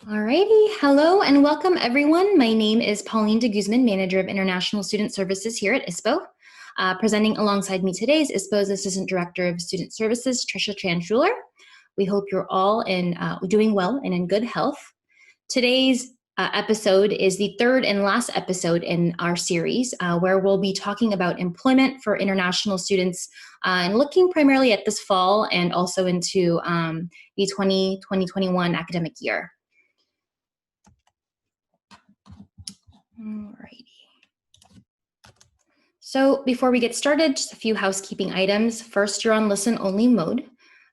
Alrighty, hello and welcome everyone. My name is Pauline de Guzman, Manager of International Student Services here at ISPO. Presenting alongside me today is ISPO's Assistant Director of Student Services, Tricia Chan-Schuler. We hope you're all doing well and in good health. Today's episode is the third and last episode in our series where we'll be talking about employment for international students and looking primarily at this fall and also into the 2021 academic year. Alrighty. So before we get started, just a few housekeeping items. First, you're on listen-only mode.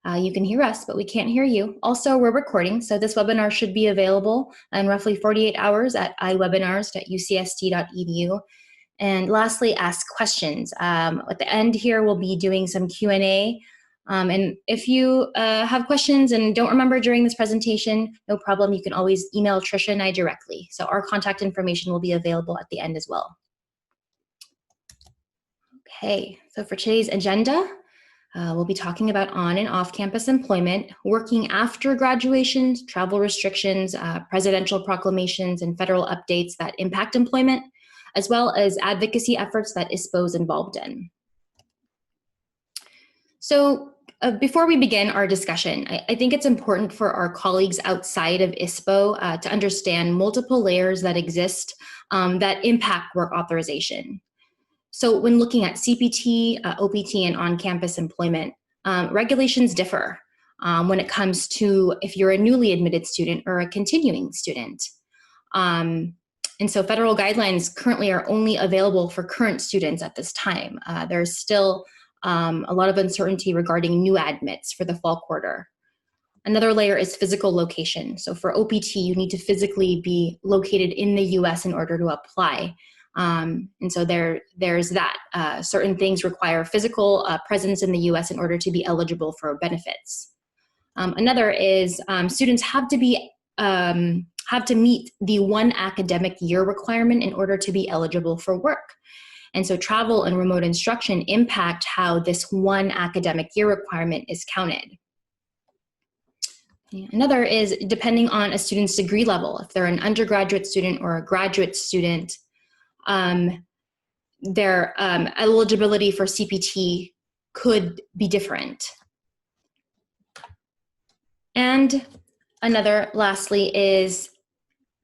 You can hear us, but we can't hear you. Also, we're recording, so this webinar should be available in roughly 48 hours at iwebinars.ucst.edu. And lastly, ask questions. At the end here, we'll be doing some Q&A. And if you have questions and don't remember during this presentation, no problem. You can always email Tricia and I directly. So our contact information will be available at the end as well. Okay, so for today's agenda, we'll be talking about on and off-campus employment, working after graduation, travel restrictions, presidential proclamations, and federal updates that impact employment, as well as advocacy efforts that ISPO is involved in. So before we begin our discussion, I think it's important for our colleagues outside of ISPO to understand multiple layers that exist that impact work authorization. So when looking at CPT, OPT, and on-campus employment, regulations differ when it comes to if you're a newly admitted student or a continuing student. And so federal guidelines currently are only available for current students at this time. There's still a lot of uncertainty regarding new admits for the fall quarter. Another layer is physical location. So for OPT, you need to physically be located in the US in order to apply. And so there's that. Certain things require physical presence in the US in order to be eligible for benefits. Another is students have to meet the 1 academic year requirement in order to be eligible for work. And so travel and remote instruction impact how this 1 academic year requirement is counted. Another is depending on a student's degree level. If they're an undergraduate student or a graduate student, their eligibility for CPT could be different. And another, lastly, is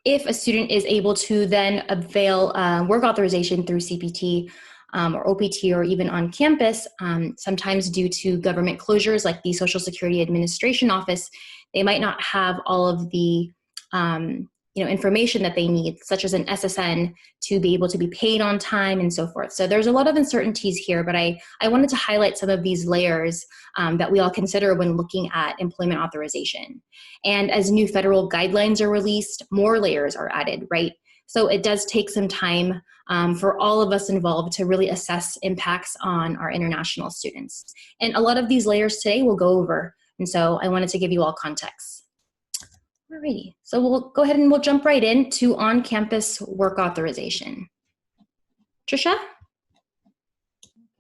if a student is able to then avail work authorization through CPT or OPT or even on campus, sometimes due to government closures like the Social Security Administration office, they might not have all of the information that they need, such as an SSN, to be able to be paid on time and so forth. So there's a lot of uncertainties here, but I wanted to highlight some of these layers that we all consider when looking at employment authorization. And as new federal guidelines are released, more layers are added, right? So it does take some time for all of us involved to really assess impacts on our international students. And a lot of these layers today we'll go over. And so I wanted to give you all context. Alrighty, so we'll go ahead and we'll jump right into on-campus work authorization. Tricia?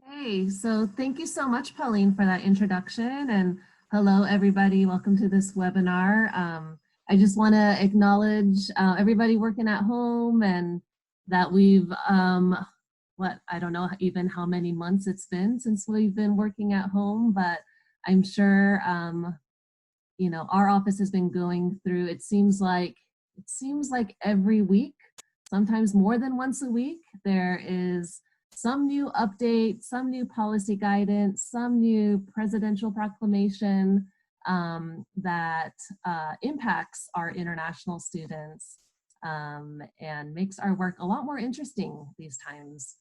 Okay, so thank you so much, Pauline, for that introduction. And hello, everybody. Welcome to this webinar. I just want to acknowledge everybody working at home and that we've, I don't know even how many months it's been since we've been working at home, but I'm sure our office has been going through, it seems like every week, sometimes more than once a week, there is some new update, some new policy guidance, some new presidential proclamation that impacts our international students and makes our work a lot more interesting these times,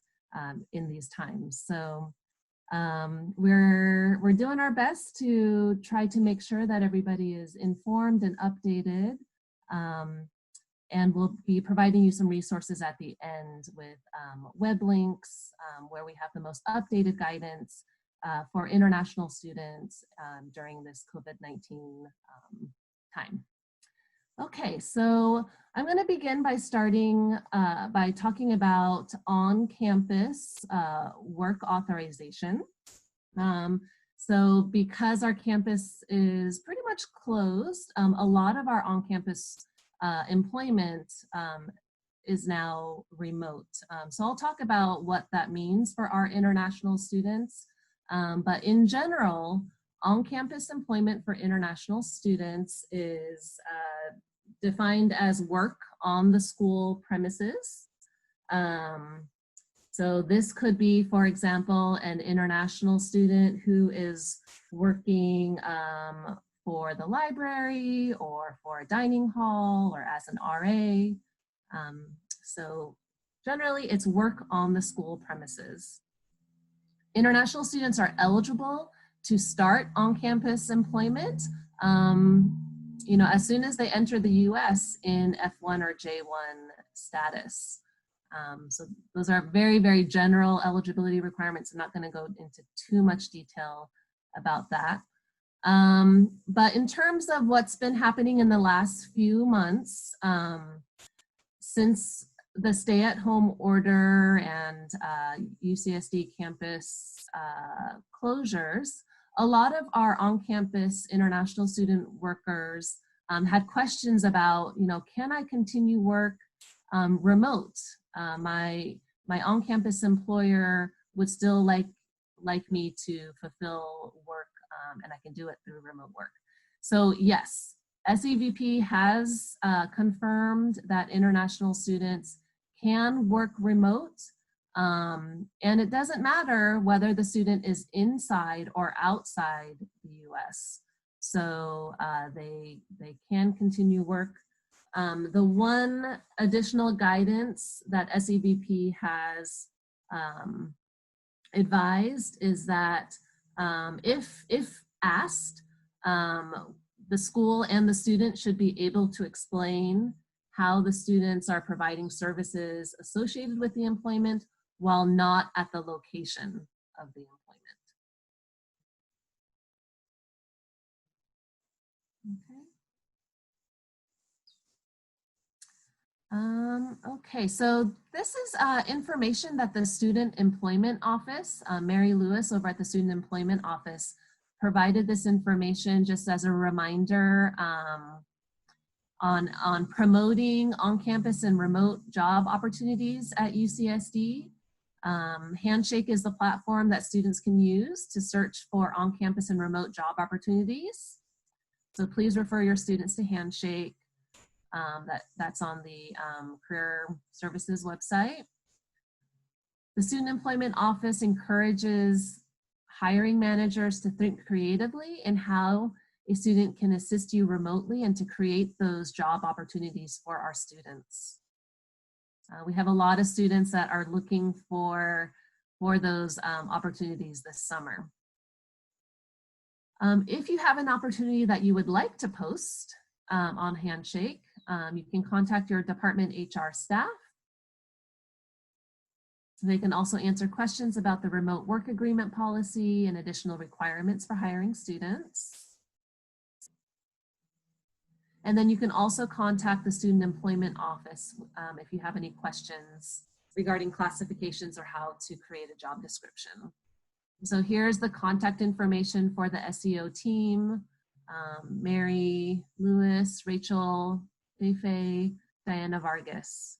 in these times. So we're doing our best to try to make sure that everybody is informed and updated, and we'll be providing you some resources at the end with web links where we have the most updated guidance for international students during this COVID-19 time. Okay, so I'm going to begin by starting by talking about on-campus work authorization. So because our campus is pretty much closed, a lot of our on-campus employment is now remote. So I'll talk about what that means for our international students. But in general, on-campus employment for international students is defined as work on the school premises. So this could be, for example, an international student who is working for the library or for a dining hall or as an RA. So generally it's work on the school premises. International students are eligible to start on-campus employment as soon as they enter the US in F1 or J1 status. So those are very, very general eligibility requirements. I'm not going to go into too much detail about that. But in terms of what's been happening in the last few months, since the stay-at-home order and UCSD campus closures, a lot of our on-campus international student workers had questions about, can I continue work remote? My on-campus employer would still like me to fulfill work, and I can do it through remote work. So yes, SEVP has confirmed that international students can work remote, and it doesn't matter whether the student is inside or outside the US. So they can continue work. The one additional guidance that SEVP has advised is that if asked, the school and the student should be able to explain how the students are providing services associated with the employment while not at the location of the employment. Okay, so this is information that the Student Employment Office, Mary Lewis over at the Student Employment Office, provided this information just as a reminder on promoting on-campus and remote job opportunities at UCSD. Handshake is the platform that students can use to search for on-campus and remote job opportunities. So please refer your students to Handshake. That's on the Career Services website. The Student Employment Office encourages hiring managers to think creatively in how a student can assist you remotely and to create those job opportunities for our students. We have a lot of students that are looking for those opportunities this summer. If you have an opportunity that you would like to post on Handshake, you can contact your department HR staff. They can also answer questions about the remote work agreement policy and additional requirements for hiring students. And then you can also contact the Student Employment Office if you have any questions regarding classifications or how to create a job description. So here's the contact information for the SEO team: Mary Lewis, Rachel Feifei, Diana Vargas.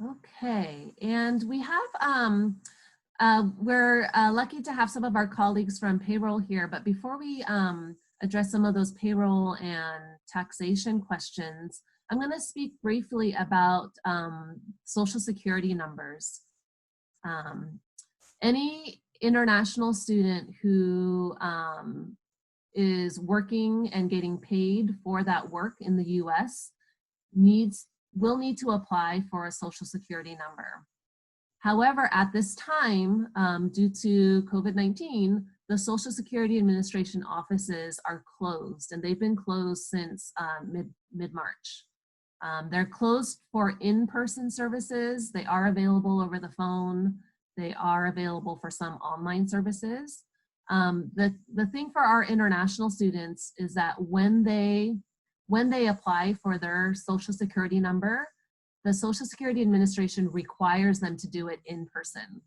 Okay, and we have, we're lucky to have some of our colleagues from payroll here, but before we address some of those payroll and taxation questions, I'm going to speak briefly about Social Security numbers. Any international student who is working and getting paid for that work in the US will need to apply for a Social Security number. However, at this time, due to COVID-19, the Social Security Administration offices are closed, and they've been closed since mid-March. They're closed for in-person services. They are available over the phone. They are available for some online services. The thing for our international students is that when they apply for their Social Security number, the Social Security Administration requires them to do it in person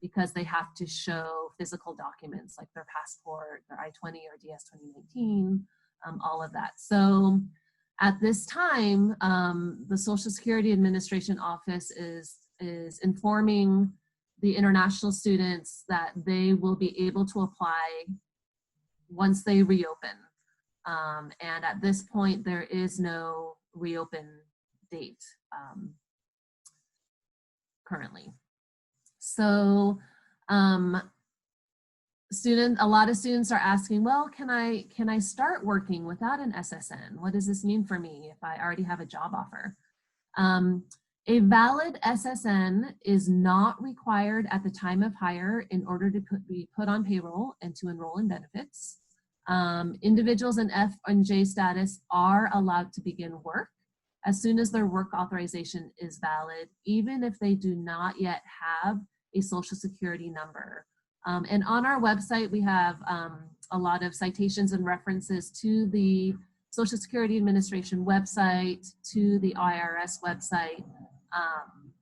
because they have to show physical documents like their passport, their I-20 or DS 2019, all of that. So at this time, the Social Security Administration Office is informing the international students that they will be able to apply once they reopen. And at this point, there is no reopen date currently. So a lot of students are asking, well, can I start working without an SSN? What does this mean for me if I already have a job offer? A valid SSN is not required at the time of hire in order to be put on payroll and to enroll in benefits. Individuals in F and J status are allowed to begin work as soon as their work authorization is valid, even if they do not yet have a Social Security number. And on our website, we have a lot of citations and references to the Social Security Administration website, to the IRS website,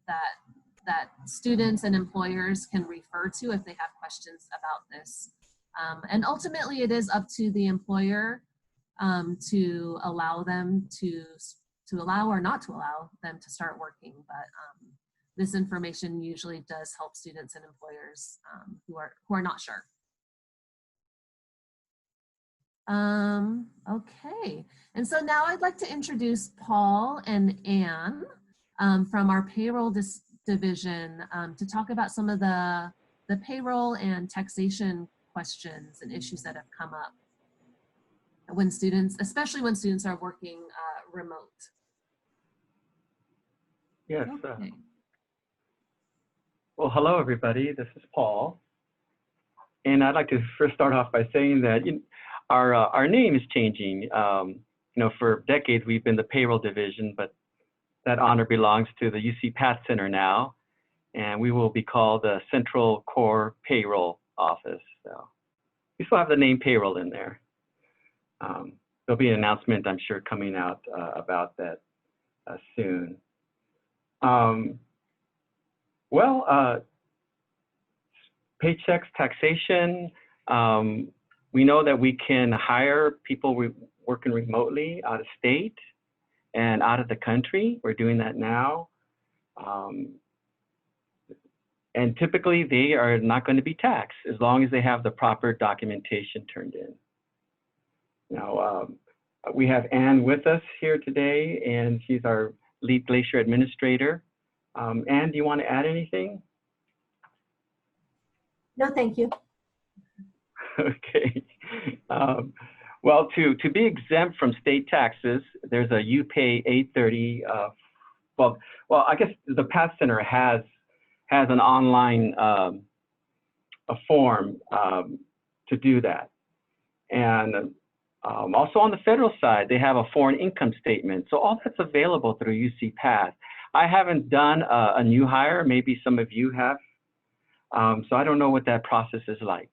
that students and employers can refer to if they have questions about this. And ultimately, it is up to the employer to allow them to allow or not to allow them to start working. But this information usually does help students and employers who are not sure. Okay, and so now I'd like to introduce Paul and Anne from our payroll division to talk about some of the payroll and taxation questions and issues that have come up when students, especially when students are working remote. Yes. Okay. Well, hello, everybody. This is Paul. And I'd like to first start off by saying that our name is changing. For decades, we've been the payroll division, but that honor belongs to the UC Path Center now. And we will be called the Central Core Payroll Office. So we still have the name payroll in there. There'll be an announcement, I'm sure, coming out about that soon. Paychecks, taxation. We know that we can hire people working remotely out of state and out of the country. We're doing that now. And typically they are not going to be taxed as long as they have the proper documentation turned in. Now, we have Anne with us here today, and she's our lead Glacier administrator. Anne, do you want to add anything? No, thank you. Okay. Well, to be exempt from state taxes, there's a UPay 830. Well, I guess the Path Center has an online a form to do that. And also on the federal side, they have a foreign income statement. So all that's available through UC Path. I haven't done a new hire. Maybe some of you have. So I don't know what that process is like.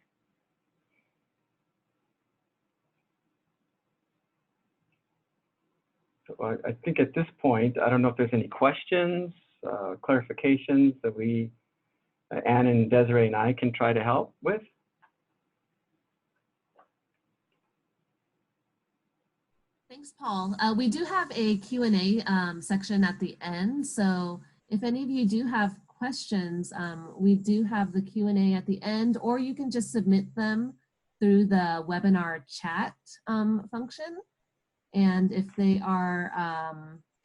So I think at this point, I don't know if there's any questions, clarifications that Anne and Desiree and I can try to help with. Thanks, Paul. We do have a Q&A section at the end. So if any of you do have questions, we do have the Q&A at the end, or you can just submit them through the webinar chat function. And if they are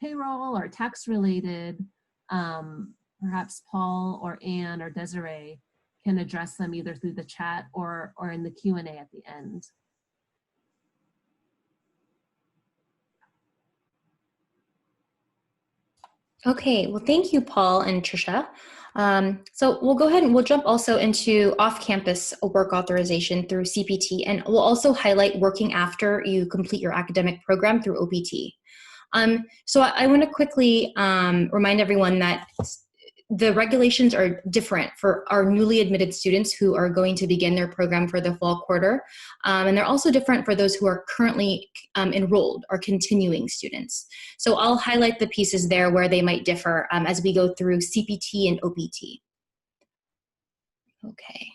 payroll or tax related, perhaps Paul or Anne or Desiree can address them either through the chat or in the Q&A at the end. Okay, well, thank you, Paul and Trisha. So we'll go ahead and we'll jump also into off-campus work authorization through CPT, and we'll also highlight working after you complete your academic program through OPT. So I want to quickly remind everyone that the regulations are different for our newly admitted students who are going to begin their program for the fall quarter. And they're also different for those who are currently enrolled or continuing students. So I'll highlight the pieces there where they might differ as we go through CPT and OPT. Okay.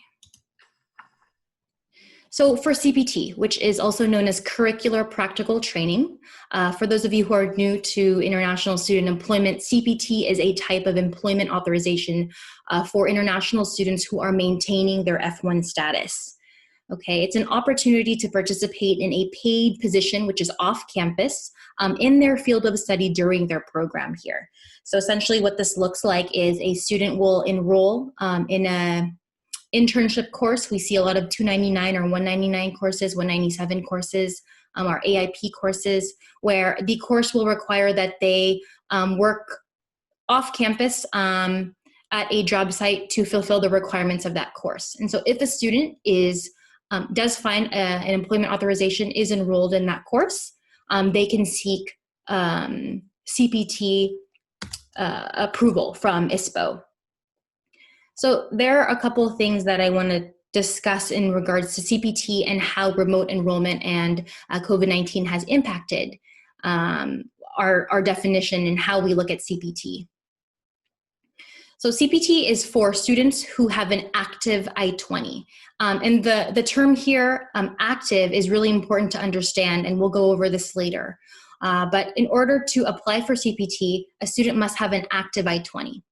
So for CPT, which is also known as curricular practical training, for those of you who are new to international student employment, CPT is a type of employment authorization for international students who are maintaining their F1 status. Okay, it's an opportunity to participate in a paid position, which is off campus, in their field of study during their program here. So essentially what this looks like is a student will enroll in a internship course. We see a lot of 299 or 199 courses, 197 courses, our AIP courses, where the course will require that they work off campus at a job site to fulfill the requirements of that course. And so if a student does find an employment authorization, is enrolled in that course, they can seek CPT approval from ISPO. So there are a couple of things that I want to discuss in regards to CPT and how remote enrollment and COVID-19 has impacted our definition and how we look at CPT. So CPT is for students who have an active I-20. And the term here, active, is really important to understand, and we'll go over this later. But in order to apply for CPT, a student must have an active I-20.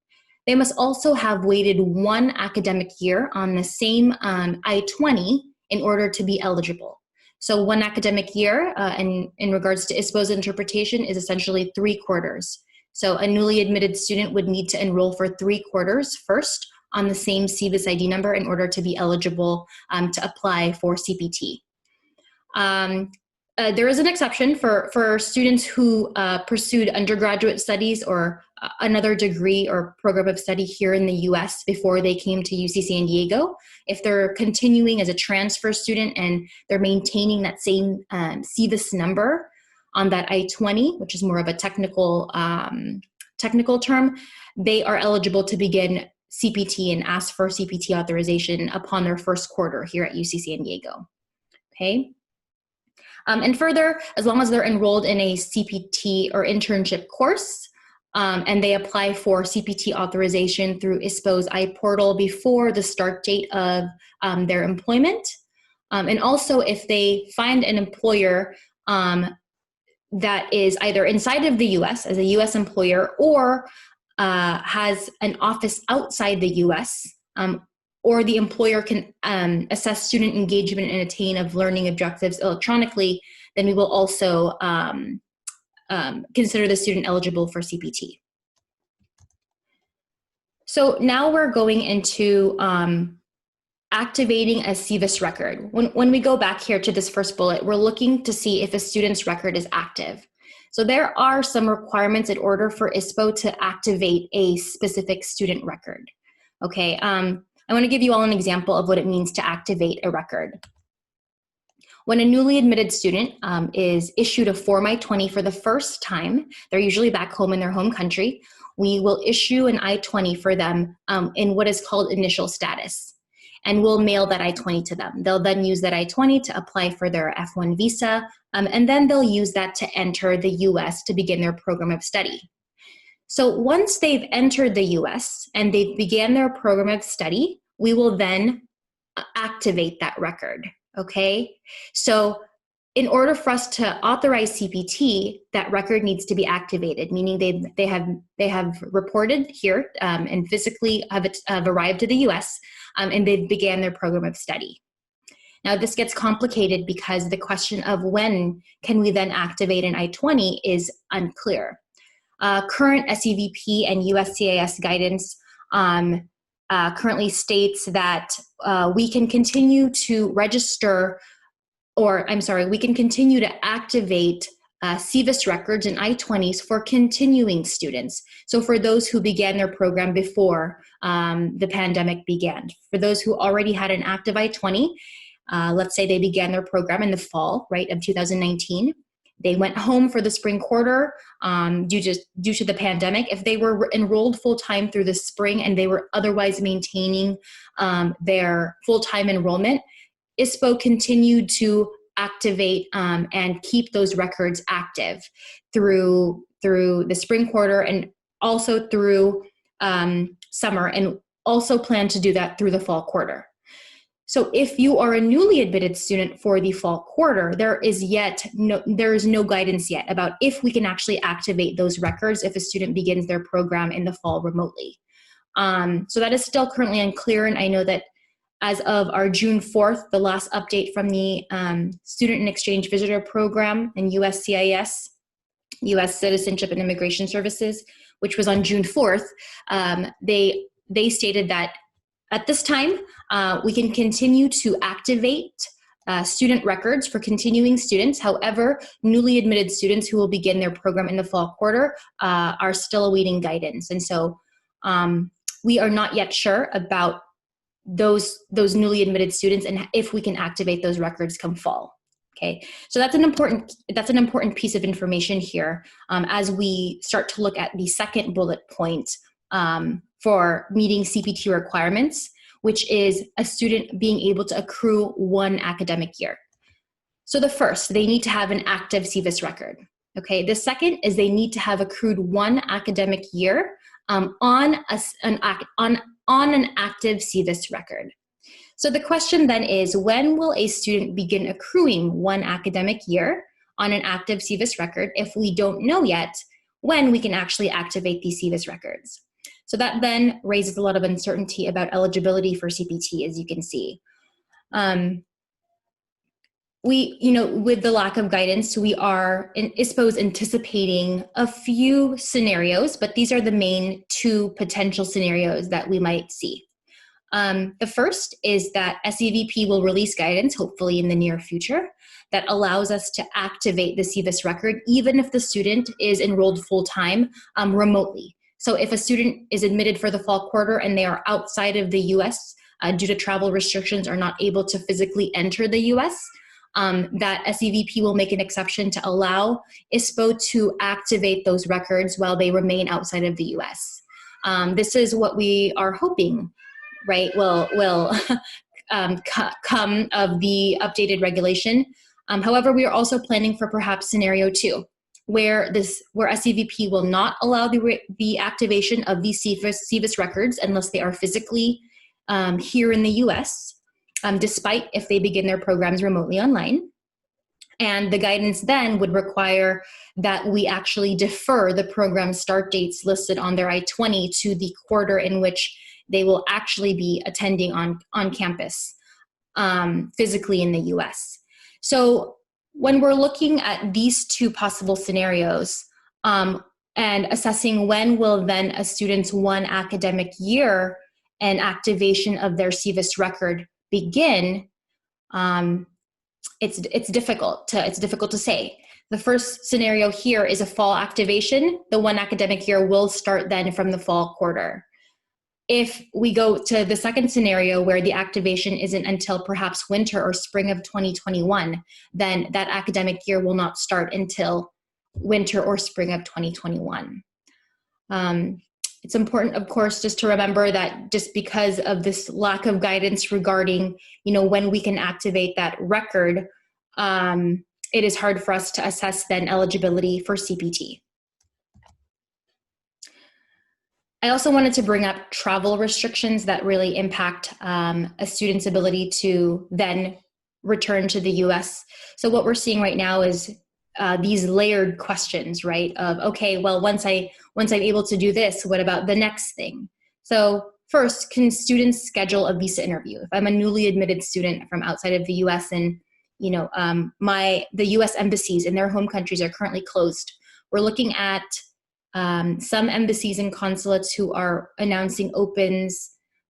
They must also have waited 1 academic year on the same I-20 in order to be eligible. So 1 academic year, in regards to ISPO's interpretation, is essentially 3 quarters. So a newly admitted student would need to enroll for 3 quarters first on the same CVIS ID number in order to be eligible to apply for CPT. There is an exception for students who pursued undergraduate studies or another degree or program of study here in the US before they came to UC San Diego. If they're continuing as a transfer student and they're maintaining that same CVIS number on that I-20, which is more of a technical term, they are eligible to begin CPT and ask for CPT authorization upon their first quarter here at UC San Diego. Okay. And further, as long as they're enrolled in a CPT or internship course, and they apply for CPT authorization through ISPO's iPortal before the start date of their employment. And also if they find an employer that is either inside of the US as a US employer or has an office outside the US, or the employer can assess student engagement and attain of learning objectives electronically, then we will also consider the student eligible for CPT. So now we're going into activating a CVIS record. When we go back here to this first bullet, we're looking to see if a student's record is active. So there are some requirements in order for ISPO to activate a specific student record. Okay, I want to give you all an example of what it means to activate a record. When a newly admitted student is issued a Form I-20 for the first time, they're usually back home in their home country, we will issue an I-20 for them in what is called initial status. And we'll mail that I-20 to them. They'll then use that I-20 to apply for their F1 visa, and then they'll use that to enter the US to begin their program of study. So once they've entered the US and they've began their program of study, we will then activate that record, okay? So in order for us to authorize CPT, that record needs to be activated, meaning they have reported here and physically have arrived to the US and they've began their program of study. Now this gets complicated because the question of when can we then activate an I-20 is unclear. Current SEVP and USCIS guidance currently states that we can continue to register, we can continue to activate CVIS records and I-20s for continuing students. So for those who began their program before the pandemic began. For those who already had an active I-20, let's say they began their program in the fall, right, of 2019. They went home for the spring quarter due to the pandemic. If they were enrolled full-time through the spring and they were otherwise maintaining their full-time enrollment, ISPO continued to activate and keep those records active through the spring quarter and also through summer. And also plan to do that through the fall quarter. So if you are a newly admitted student for the fall quarter, there is no guidance yet about if we can actually activate those records if a student begins their program in the fall remotely. So that is still currently unclear, and I know that as of our June 4th, the last update from the Student and Exchange Visitor Program and USCIS, U.S. Citizenship and Immigration Services, which was on June 4th, they stated that at this time, we can continue to activate student records for continuing students. However, newly admitted students who will begin their program in the fall quarter are still awaiting guidance. And so we are not yet sure about those newly admitted students and if we can activate those records come fall. Okay, so that's an important piece of information here as we start to look at the second bullet point for meeting CPT requirements, which is a student being able to accrue 1 academic year. So the first, they need to have an active CVIS record. Okay, the second is they need to have accrued 1 academic year on an active CVIS record. So the question then is, when will a student begin accruing 1 academic year on an active CVIS record if we don't know yet when we can actually activate these CVIS records? So that then raises a lot of uncertainty about eligibility for CPT, as you can see. With the lack of guidance, we are, I suppose, anticipating a few scenarios, but these are the main 2 potential scenarios that we might see. The first is that SEVP will release guidance, hopefully in the near future, that allows us to activate the CVIS record, even if the student is enrolled full-time remotely. So if a student is admitted for the fall quarter and they are outside of the US due to travel restrictions, are not able to physically enter the US, that SEVP will make an exception to allow ISPO to activate those records while they remain outside of the US. This is what we are hoping, right, will come of the updated regulation. However, we are also planning for perhaps scenario 2, where SEVP will not allow the activation of these CVIS records unless they are physically here in the US, despite if they begin their programs remotely online. And the guidance then would require that we actually defer the program start dates listed on their I-20 to the quarter in which they will actually be attending on campus physically in the US. So when we're looking at these 2 possible scenarios and assessing when will then a student's 1 academic year and activation of their CVIS record begin, it's difficult to say. The first scenario here is a fall activation. The 1 academic year will start then from the fall quarter. If we go to the second scenario where the activation isn't until perhaps winter or spring of 2021, then that academic year will not start until winter or spring of 2021. It's important, of course, just to remember that just because of this lack of guidance regarding, when we can activate that record, it is hard for us to assess then eligibility for CPT. I also wanted to bring up travel restrictions that really impact a student's ability to then return to the US. So what we're seeing right now is these layered questions, right? Of, okay, well, once I'm able to do this, what about the next thing? So first, can students schedule a visa interview? If I'm a newly admitted student from outside of the US and the US embassies in their home countries are currently closed, we're looking at some embassies and consulates who are announcing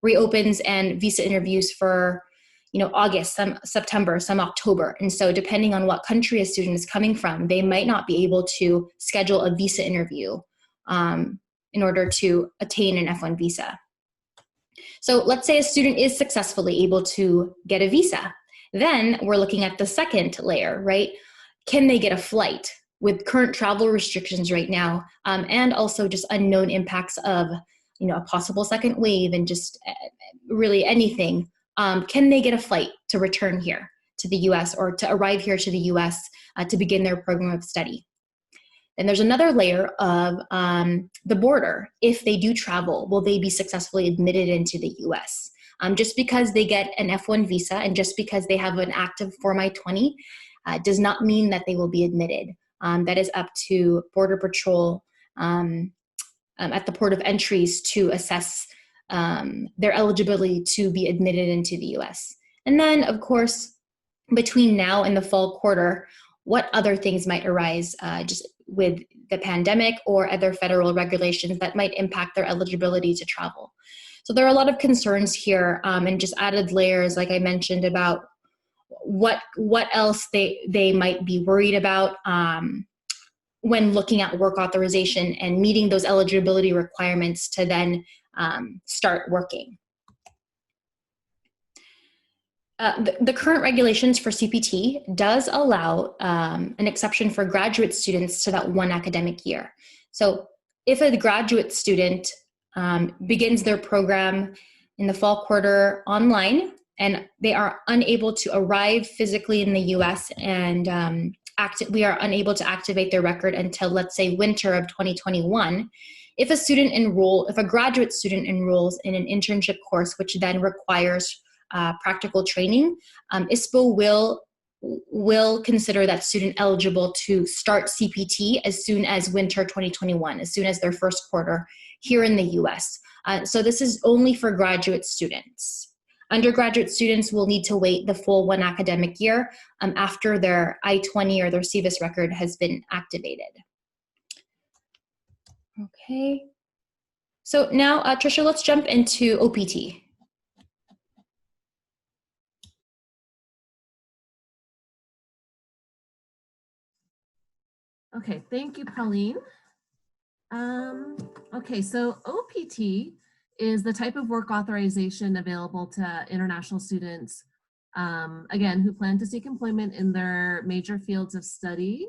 reopens and visa interviews for August, some September, some October. And so depending on what country a student is coming from, they might not be able to schedule a visa interview in order to attain an F1 visa. So let's say a student is successfully able to get a visa. Then we're looking at the second layer, right? Can they get a flight? With current travel restrictions right now, and also just unknown impacts of, a possible second wave and just really anything, can they get a flight to return here to the US or to arrive here to the US to begin their program of study? Then there's another layer of the border. If they do travel, will they be successfully admitted into the US? Just because they get an F1 visa and just because they have an active Form I-20 does not mean that they will be admitted. That is up to Border Patrol at the port of entries to assess their eligibility to be admitted into the US. And then, of course, between now and the fall quarter, what other things might arise just with the pandemic or other federal regulations that might impact their eligibility to travel. So there are a lot of concerns here, and just added layers, like I mentioned, about what else they might be worried about when looking at work authorization and meeting those eligibility requirements to then start working. The current regulations for CPT does allow an exception for graduate students to that one academic year. So if a graduate student begins their program in the fall quarter online and they are unable to arrive physically in the US and we are unable to activate their record until, let's say, winter of 2021, if a graduate student enrolls in an internship course, which then requires practical training, ISPO will consider that student eligible to start CPT as soon as winter 2021, as soon as their first quarter here in the US. So this is only for graduate students. Undergraduate students will need to wait the full one academic year after their I-20 or their CVIS record has been activated. Okay. So now, Tricia, let's jump into OPT. Okay, thank you, Pauline. Okay, so OPT is the type of work authorization available to international students, again, who plan to seek employment in their major fields of study.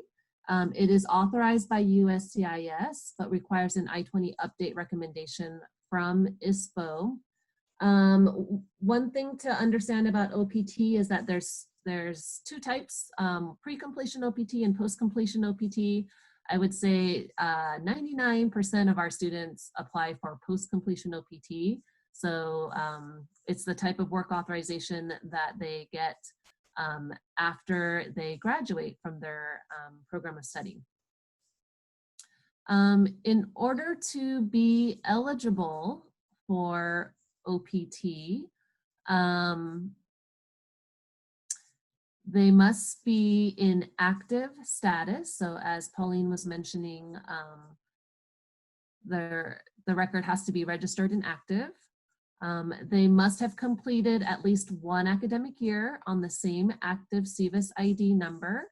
It is authorized by USCIS, but requires an I-20 update recommendation from ISPO. One thing to understand about OPT is that there's two types, pre-completion OPT and post-completion OPT. I would say 99% of our students apply for post-completion OPT. So it's the type of work authorization that they get after they graduate from their program of study. In order to be eligible for OPT, they must be in active status. So as Pauline was mentioning, the record has to be registered and active. They must have completed at least one academic year on the same active CVIS ID number.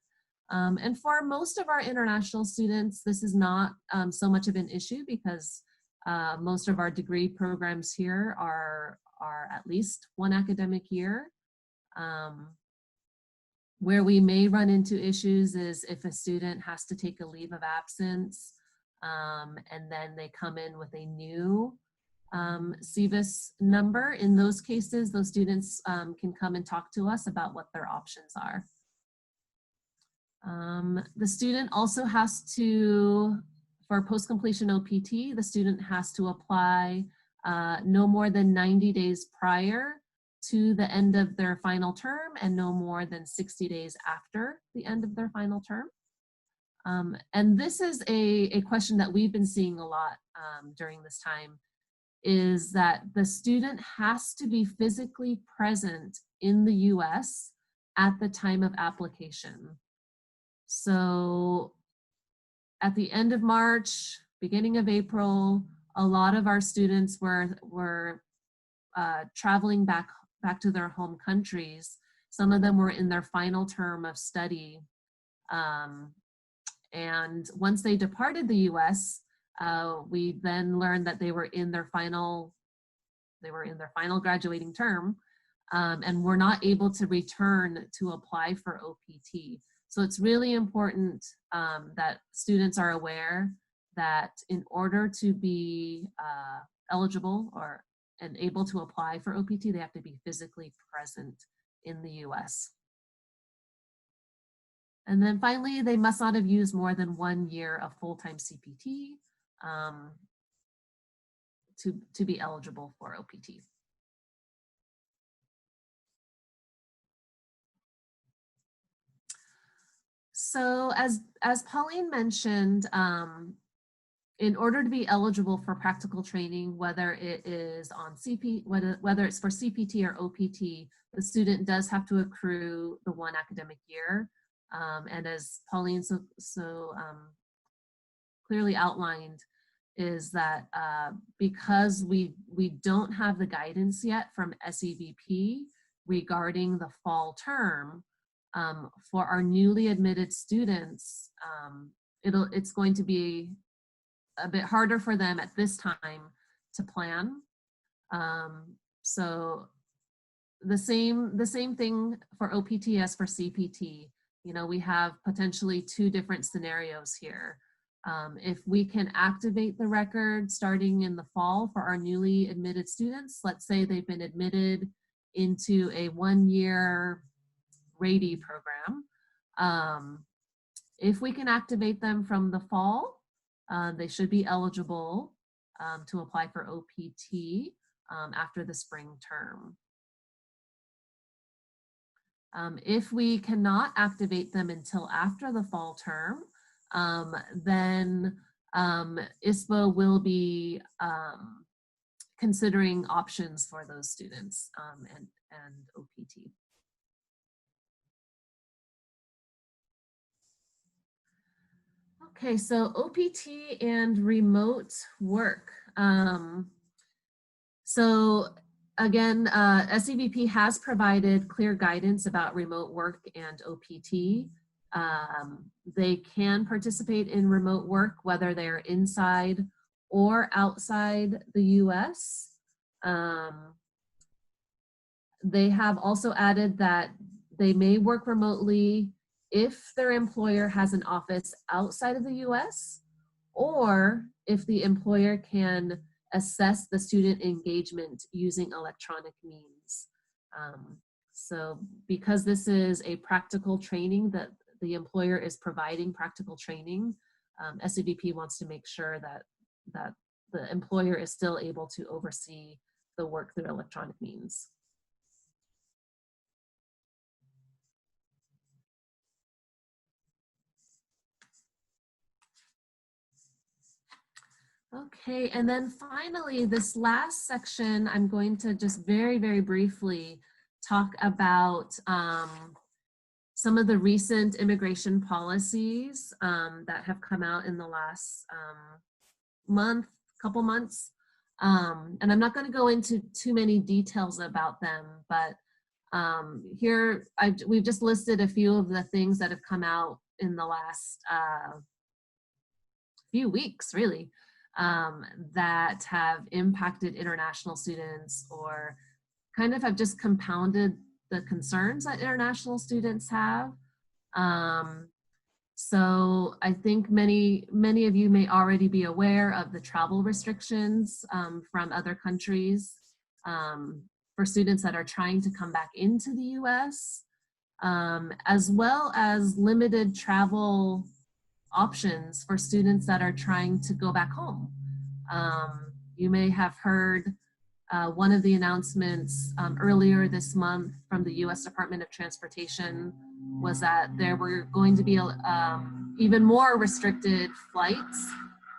And for most of our international students, this is not so much of an issue because most of our degree programs here are at least one academic year. Where we may run into issues is if a student has to take a leave of absence and then they come in with a new CVIS number. In those cases, those students can come and talk to us about what their options are. The student also has to, for post-completion OPT, the student has to apply no more than 90 days prior to the end of their final term and no more than 60 days after the end of their final term. And this is a question that we've been seeing a lot during this time, is that the student has to be physically present in the US at the time of application. So at the end of March, beginning of April, a lot of our students were traveling back to their home countries. Some of them were in their final term of study. And once they departed the US, we then learned that they were in their final graduating term and were not able to return to apply for OPT. So it's really important that students are aware that in order to be eligible and able to apply for OPT, they have to be physically present in the US. And then finally, they must not have used more than 1 year of full-time CPT to be eligible for OPT. So as Pauline mentioned, in order to be eligible for practical training, whether it is on whether it's for CPT or OPT, the student does have to accrue the 1 academic year. And as Pauline so clearly outlined, is that because we don't have the guidance yet from SEVP regarding the fall term, for our newly admitted students, it's going to be a bit harder for them at this time to plan. So the same thing for OPT as for CPT. You know, we have potentially 2 different scenarios here. If we can activate the record starting in the fall for our newly admitted students, let's say they've been admitted into a 1-year RADI program. If we can activate them from the fall, they should be eligible to apply for OPT after the spring term. If we cannot activate them until after the fall term, then ISPA will be considering options for those students and OPT. Okay, so OPT and remote work. So again, SEVP has provided clear guidance about remote work and OPT. They can participate in remote work, whether they're inside or outside the US. They have also added that they may work remotely if their employer has an office outside of the US, or if the employer can assess the student engagement using electronic means. So because this is a practical training that the employer is providing practical training, SEVP wants to make sure that the employer is still able to oversee the work through electronic means. Okay, and then finally, this last section, I'm going to just very, very briefly talk about some of the recent immigration policies that have come out in the last couple months. And I'm not going to go into too many details about them, but here we've just listed a few of the things that have come out in the last few weeks, really. That have impacted international students or kind of have just compounded the concerns that international students have. So I think many of you may already be aware of the travel restrictions from other countries for students that are trying to come back into the US, as well as limited travel options for students that are trying to go back home. You may have heard one of the announcements earlier this month from the US Department of Transportation was that there were going to be even more restricted flights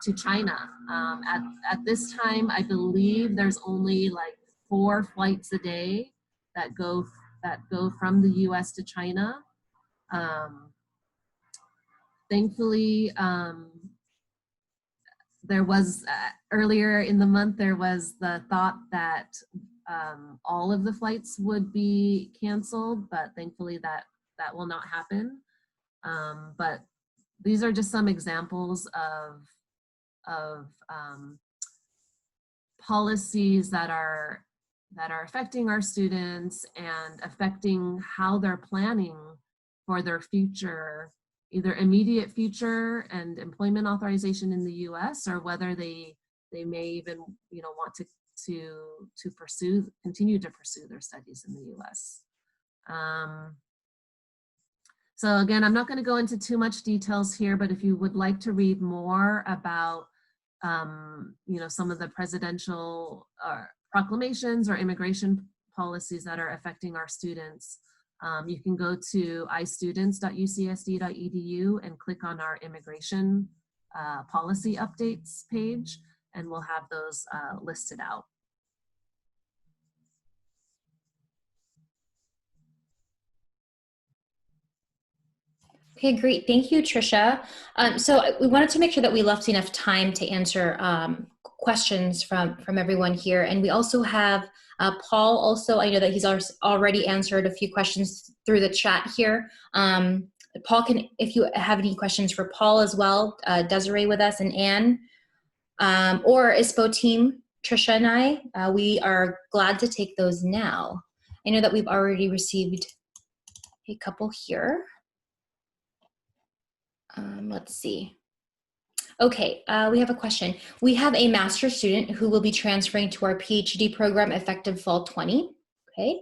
to China. At this time, I believe there's only like 4 flights a day that go from the US to China. Thankfully, there was, earlier in the month, there was the thought that all of the flights would be canceled, but thankfully that will not happen. But these are just some examples of policies that are affecting our students and affecting how they're planning for their future, either immediate future and employment authorization in the US, or whether they may even want to continue to pursue their studies in the US. So again, I'm not going to go into too much details here, but if you would like to read more about some of the presidential proclamations or immigration policies that are affecting our students, you can go to istudents.ucsd.edu and click on our immigration policy updates page, and we'll have those listed out. Okay, great. Thank you, Tricia. So we wanted to make sure that we left enough time to answer questions from everyone here. And we also have Paul also. I know that he's already answered a few questions through the chat here. Paul, if you have any questions for Paul as well, Desiree with us and Anne, or ISPO team, Tricia and I, we are glad to take those now. I know that we've already received a couple here. Let's see. Okay, we have a question. We have a master's student who will be transferring to our PhD program effective fall 20. Okay,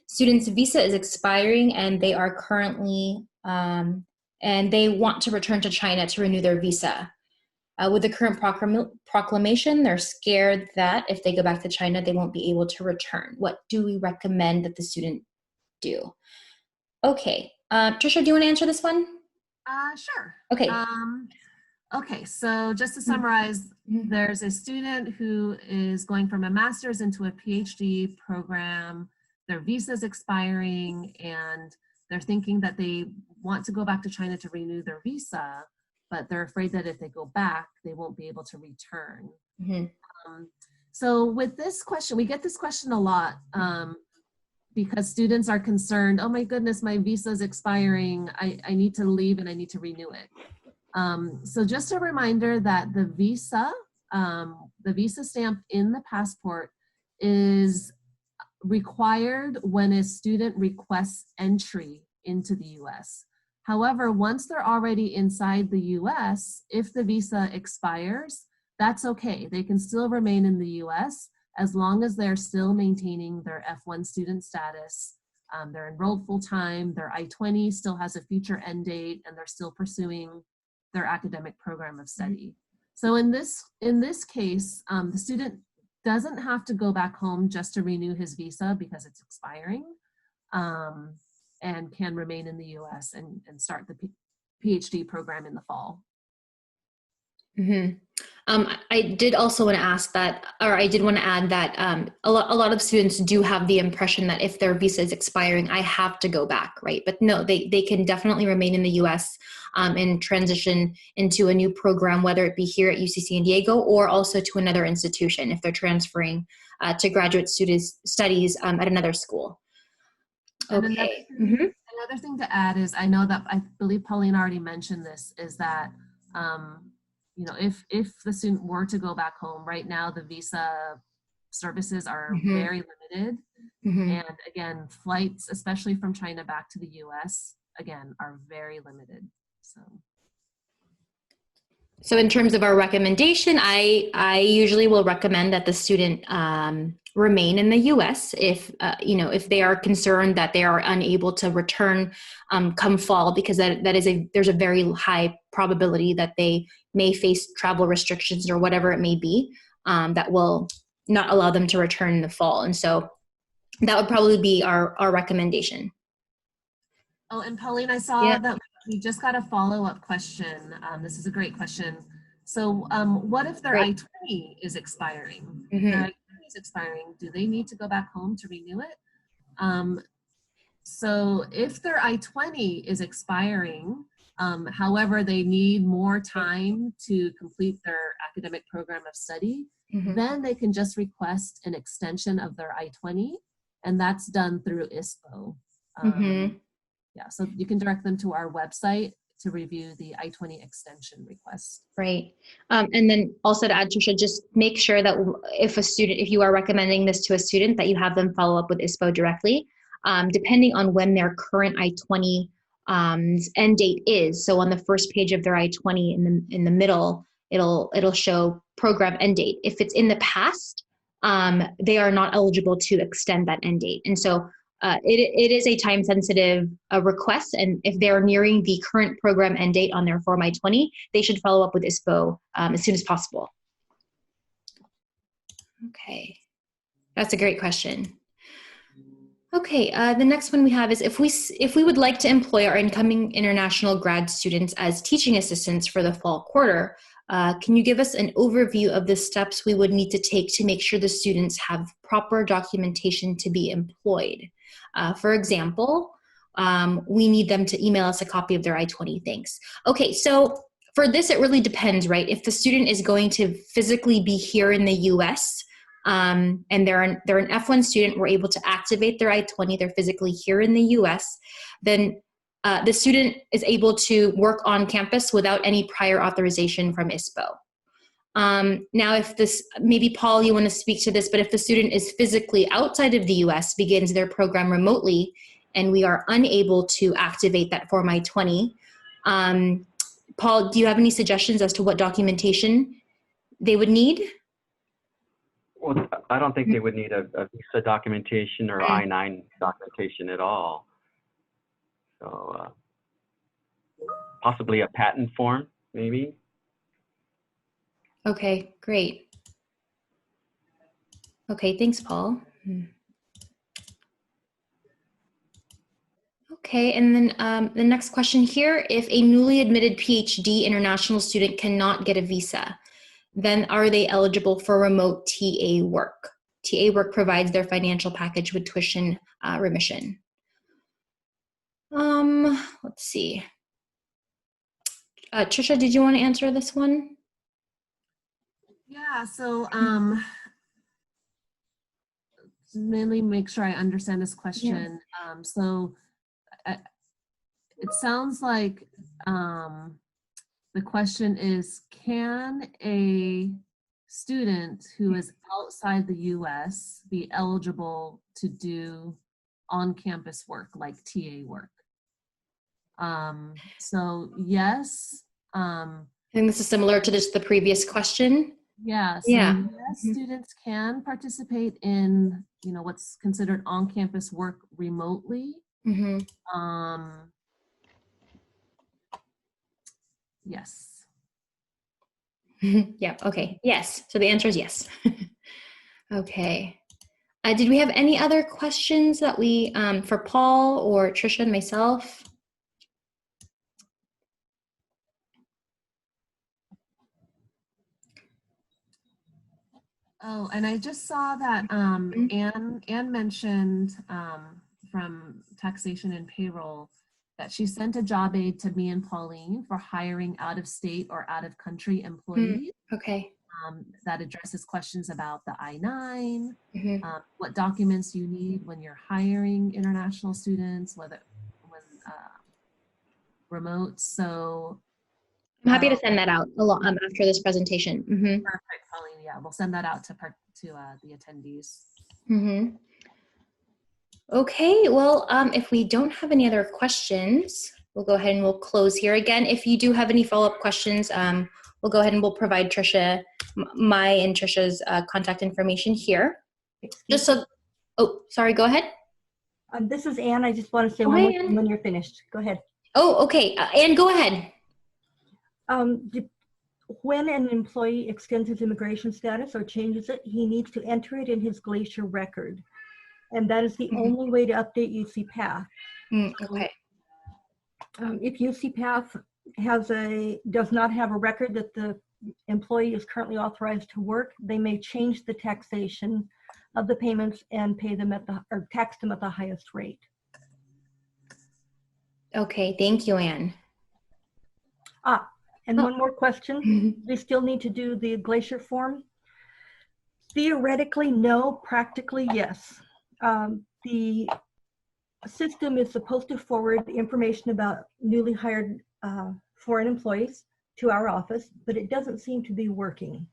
student's visa is expiring and they are currently, and they want to return to China to renew their visa. With the current proclamation, they're scared that if they go back to China, they won't be able to return. What do we recommend that the student do? Okay, Tricia, do you want to answer this one? Sure. Okay. Okay, so just to summarize, there's a student who is going from a master's into a PhD program. Their visa is expiring and they're thinking that they want to go back to China to renew their visa, but they're afraid that if they go back, they won't be able to return. So with this question, we get this question a lot because students are concerned, oh my goodness, my visa is expiring. I need to leave and I need to renew it. So just a reminder that the visa stamp in the passport is required when a student requests entry into the US. However, once they're already inside the US, if the visa expires, that's okay. They can still remain in the US as long as they're still maintaining their F1 student status. They're enrolled full-time, their I-20 still has a future end date, and they're still pursuing their academic program of study. So in this case, the student doesn't have to go back home just to renew his visa because it's expiring, and can remain in the US and start the PhD program in the fall. I did also want to ask that, or I did want to add that a lot of students do have the impression that if their visa is expiring, I have to go back, right? But no, they can definitely remain in the US and transition into a new program, whether it be here at UC San Diego or also to another institution if they're transferring to graduate studies at another school. Okay. Another thing to add is, I know that I believe Pauline already mentioned this, is that if the student were to go back home, right now the visa services are very limited. And again, flights, especially from China back to the US, again, are very limited. So in terms of our recommendation, I usually will recommend that the student remain in the US if they are concerned that they are unable to return come fall, because there's a very high probability that they may face travel restrictions or whatever it may be that will not allow them to return in the fall. And so that would probably be our recommendation. Oh, and Pauline, I saw that we just got a follow-up question. This is a great question. So what if their I-20 is expiring? If their I-20 is expiring, do they need to go back home to renew it? So if their I-20 is expiring, however, they need more time to complete their academic program of study, then they can just request an extension of their I-20, and that's done through ISPO. Yeah, so you can direct them to our website to review the I-20 extension request. Right. And then also to add, Tricia, just make sure that if you are recommending this to a student, that you have them follow up with ISPO directly, depending on when their current I-20 end date is. So on the first page of their I-20 in the middle, it'll show program end date. If it's in the past, they are not eligible to extend that end date. And so it is a time-sensitive request, and if they're nearing the current program end date on their Form I-20, they should follow up with ISPO as soon as possible. Okay, that's a great question. Okay, the next one we have is if we would like to employ our incoming international grad students as teaching assistants for the fall quarter, can you give us an overview of the steps we would need to take to make sure the students have proper documentation to be employed? For example, we need them to email us a copy of their I-20, thanks. Okay, so for this, it really depends, right? If the student is going to physically be here in the US, and they're an F1 student, we're able to activate their I-20, they're physically here in the US, then the student is able to work on campus without any prior authorization from ISPO. Now, if this, maybe Paul, you want to speak to this, but if the student is physically outside of the US, begins their program remotely, and we are unable to activate that Form I-20, Paul, do you have any suggestions as to what documentation they would need? Well, I don't think they would need a visa documentation or I-9 documentation at all. So possibly a patent form, maybe. Okay, great. Okay, thanks, Paul. Okay, and then the next question here, if a newly admitted PhD international student cannot get a visa, then are they eligible for remote TA work? TA work provides their financial package with tuition remission. Let's see. Trisha, did you want to answer this one? Yeah, so let me make sure I understand this question. Yeah. It sounds like the question is, can a student who is outside the US be eligible to do on-campus work like TA work? So yes. I think this is similar to the previous question. Yeah, so yeah. Yes, students can participate in, what's considered on-campus work remotely. Yes. Yeah, okay, yes. So the answer is yes. Okay. Did we have any other questions that we, for Paul or Trisha and myself? Oh, and I just saw that Anne mentioned from Taxation and Payroll that she sent a job aid to me and Pauline for hiring out-of-state or out-of-country employees. Okay. That addresses questions about the I-9, what documents you need when you're hiring international students, when remote. So I'm happy to send that out after this presentation. Perfect, Pauline. Yeah, we'll send that out to the attendees. Okay, well, if we don't have any other questions, we'll go ahead and we'll close here. Again, if you do have any follow-up questions, we'll go ahead and we'll provide Trisha, my and Trisha's contact information here. Just so, oh, sorry, go ahead. This is Anne. I just want to say one more thing when you're finished. Go ahead. Oh, okay. Anne, go ahead. When an employee extends his immigration status or changes it, he needs to enter it in his Glacier record. And that is the only way to update UC Path. Okay. If UC Path does not have a record that the employee is currently authorized to work, they may change the taxation of the payments and pay them or tax them at the highest rate. Okay, thank you, Anne. And one more question. They still need to do the Glacier form? Theoretically, no. Practically, yes. The system is supposed to forward the information about newly hired foreign employees to our office, but it doesn't seem to be working.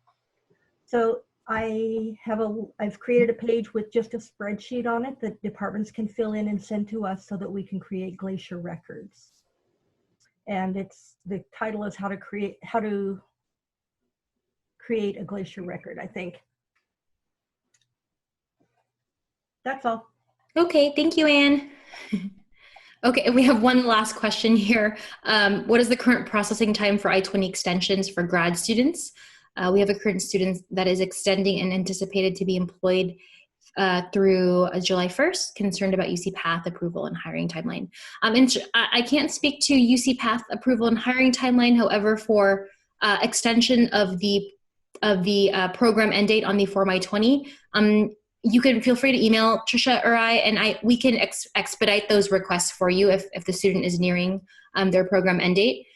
So I've created a page with just a spreadsheet on it that departments can fill in and send to us so that we can create Glacier records. And the title is how to create a Glacier record, I think. That's all. Okay, thank you, Anne. Okay, we have one last question here. What is the current processing time for I-20 extensions for grad students? We have a current student that is extending and anticipated to be employed through July 1st, concerned about UC Path approval and hiring timeline. And I can't speak to UC Path approval and hiring timeline. However, for extension of the program end date on the Form I-20, you can feel free to email Trisha or I, we can expedite those requests for you if the student is nearing their program end date.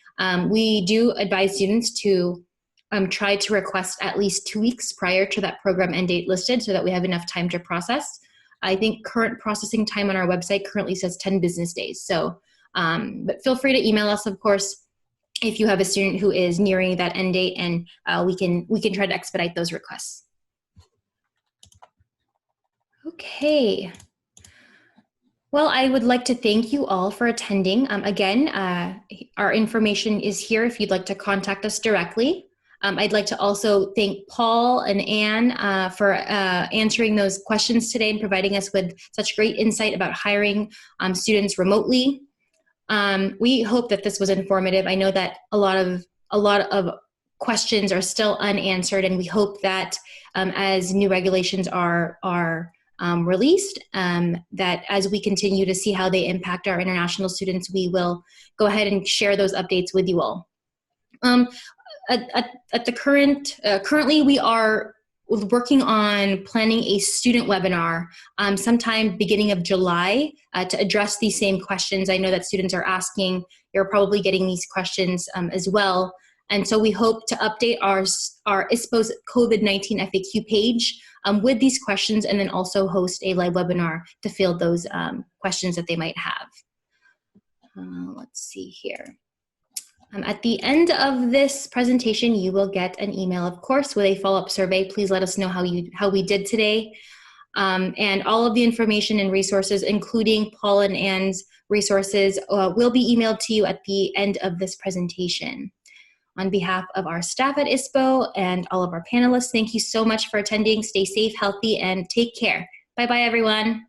We do advise students to try to request at least 2 weeks prior to that program end date listed so that we have enough time to process. I think current processing time on our website currently says 10 business days. So, but feel free to email us, of course, if you have a student who is nearing that end date, and we can try to expedite those requests. Okay. Well, I would like to thank you all for attending. Again, our information is here if you'd like to contact us directly. I'd like to also thank Paul and Anne for answering those questions today and providing us with such great insight about hiring students remotely. We hope that this was informative. I know that a lot of questions are still unanswered, and we hope that as new regulations are released, that as we continue to see how they impact our international students, we will go ahead and share those updates with you all. At the currently we are working on planning a student webinar sometime beginning of July to address these same questions. I know that students are asking, you're probably getting these questions as well. And so we hope to update our ISPO's COVID-19 FAQ page with these questions, and then also host a live webinar to field those questions that they might have. Let's see here. At the end of this presentation, you will get an email, of course, with a follow-up survey. Please let us know how we did today. And all of the information and resources, including Paul and Anne's resources, will be emailed to you at the end of this presentation. On behalf of our staff at ISPO and all of our panelists, thank you so much for attending. Stay safe, healthy, and take care. Bye-bye, everyone.